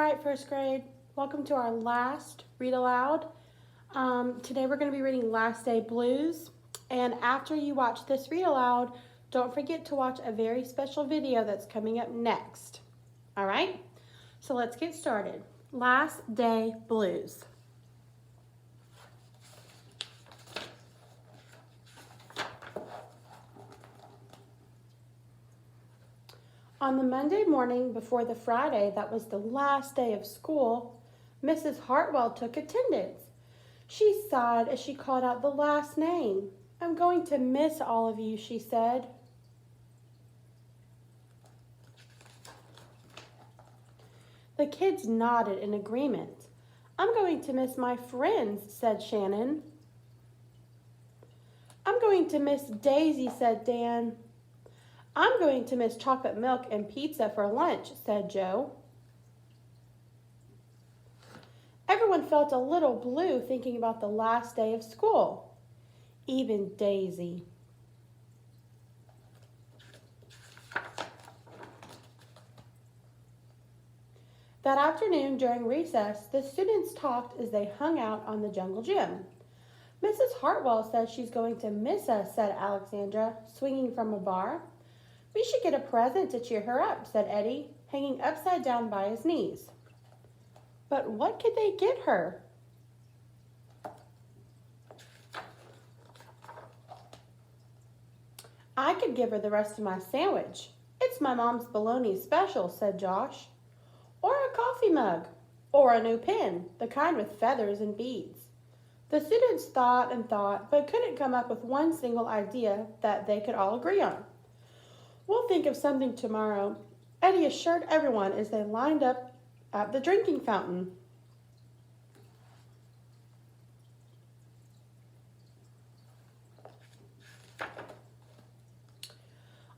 right, first grade, welcome to our last read aloud. Today we're going to be reading Last Day Blues. And after you watch this read aloud, don't forget to watch a very special video that's coming up next. All right, so let's get started. Last Day Blues. On the Monday morning before the Friday that was the last day of school, Mrs. Hartwell took attendance. She sighed as she called out the last name. "I'm going to miss all of you," she said. The kids nodded in agreement. "I'm going to miss my friends," said Shannon. "I'm going to miss Daisy," said Dan. "I'm going to miss chocolate milk and pizza for lunch," said Joe. Everyone felt a little blue thinking about the last day of school. Even Daisy. That afternoon during recess, the students talked as they hung out on the jungle gym. "Mrs. Hartwell says she's going to miss us," said Alexandra, swinging from a bar. "We should get a present to cheer her up," said Eddie, hanging upside down by his knees. But what could they get her? "I could give her the rest of my sandwich. It's my mom's bologna special," said Josh. "Or a coffee mug. Or a new pen, the kind with feathers and beads." The students thought and thought, but couldn't come up with one single idea that they could all agree on. "We'll think of something tomorrow," Eddie assured everyone as they lined up at the drinking fountain.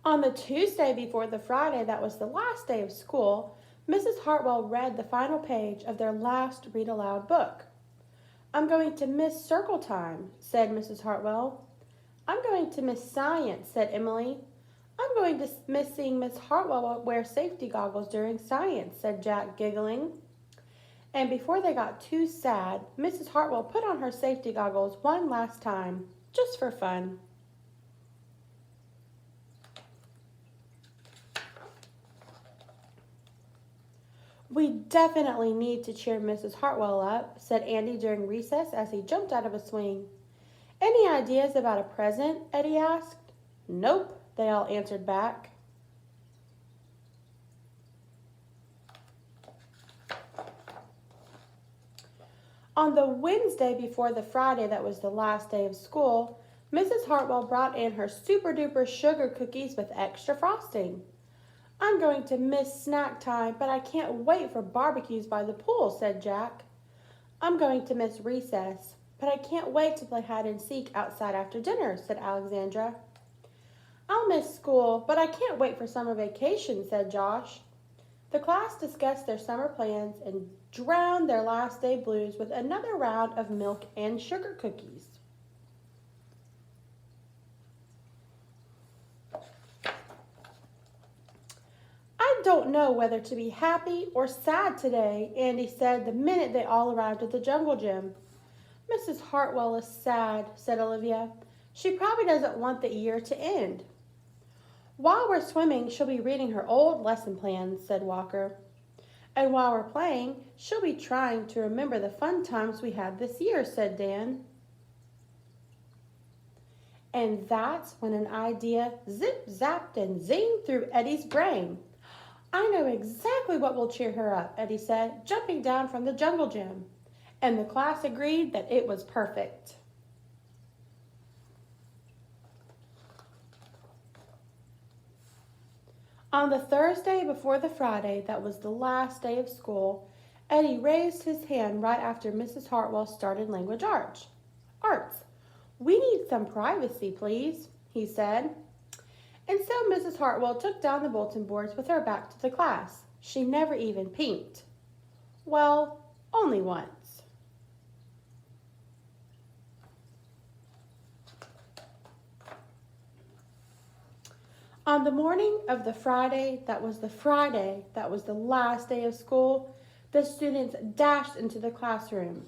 On the Tuesday before the Friday that was the last day of school, Mrs. Hartwell read the final page of their last read aloud book. "I'm going to miss circle time," said Mrs. Hartwell. "I'm going to miss science," said Emily. "I'm going to miss seeing Miss Hartwell wear safety goggles during science," said Jack, giggling. And before they got too sad, Mrs. Hartwell put on her safety goggles one last time, just for fun. "We definitely need to cheer Mrs. Hartwell up," said Andy during recess as he jumped out of a swing. "Any ideas about a present?" Eddie asked. "Nope," they all answered back. On the Wednesday before the Friday that was the last day of school, Mrs. Hartwell brought in her super duper sugar cookies with extra frosting. "I'm going to miss snack time, but I can't wait for barbecues by the pool," said Jack. "I'm going to miss recess, but I can't wait to play hide and seek outside after dinner," said Alexandra. "I'll miss school, but I can't wait for summer vacation," said Josh. The class discussed their summer plans and drowned their last day blues with another round of milk and sugar cookies. "I don't know whether to be happy or sad today," Andy said the minute they all arrived at the jungle gym. "Mrs. Hartwell is sad," said Olivia. "She probably doesn't want the year to end." "While we're swimming, she'll be reading her old lesson plans," said Walker. "And while we're playing, she'll be trying to remember the fun times we had this year," said Dan. And that's when an idea zip, zapped, and zinged through Eddie's brain. "I know exactly what will cheer her up," Eddie said, jumping down from the jungle gym. And the class agreed that it was perfect. On the Thursday before the Friday that was the last day of school, Eddie raised his hand right after Mrs. Hartwell started language arts. "We need some privacy, please," he said. And so Mrs. Hartwell took down the bulletin boards with her back to the class. She never even peeked. Well, only once. On the morning of the Friday that was the last day of school, The students dashed into the classroom.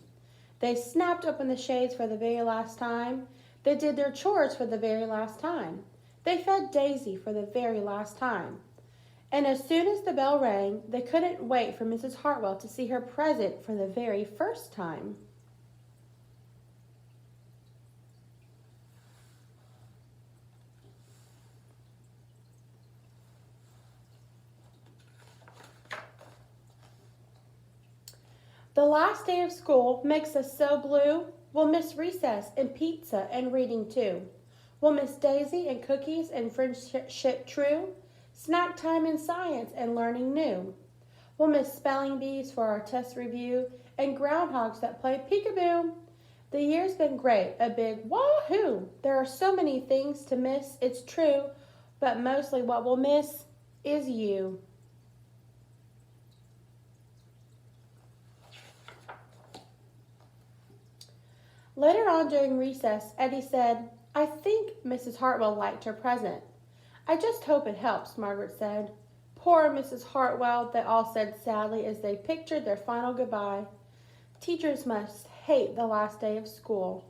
They snapped open the shades for the very last time. They did their chores for the very last time. They fed Daisy for the very last time. And as soon as the bell rang, they couldn't wait for Mrs. Hartwell to see her present for the very first time. The last day of school makes us so blue. We'll miss recess and pizza and reading too. We'll miss Daisy and cookies and friendship true. Snack time and science and learning new. We'll miss spelling bees for our test review and groundhogs that play peekaboo. The year's been great, a big wahoo! There are so many things to miss, it's true, but mostly what we'll miss is you. Later on during recess, Eddie said, "I think Mrs. Hartwell liked her present." "I just hope it helps," Margaret said. "Poor Mrs. Hartwell," they all said sadly as they pictured their final goodbye. Teachers must hate the last day of school.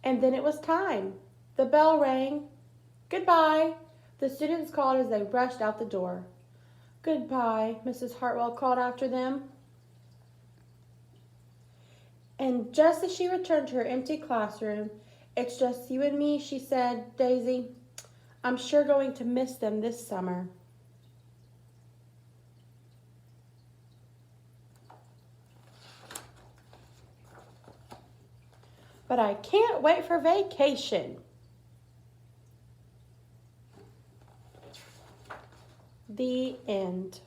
And then it was time. The bell rang. "Goodbye," the students called as they rushed out the door. "Goodbye," Mrs. Hartwell called after them. And just as she returned to her empty classroom, "It's just you and me," she said, "Daisy. I'm sure going to miss them this summer." "But I can't wait for vacation." The end.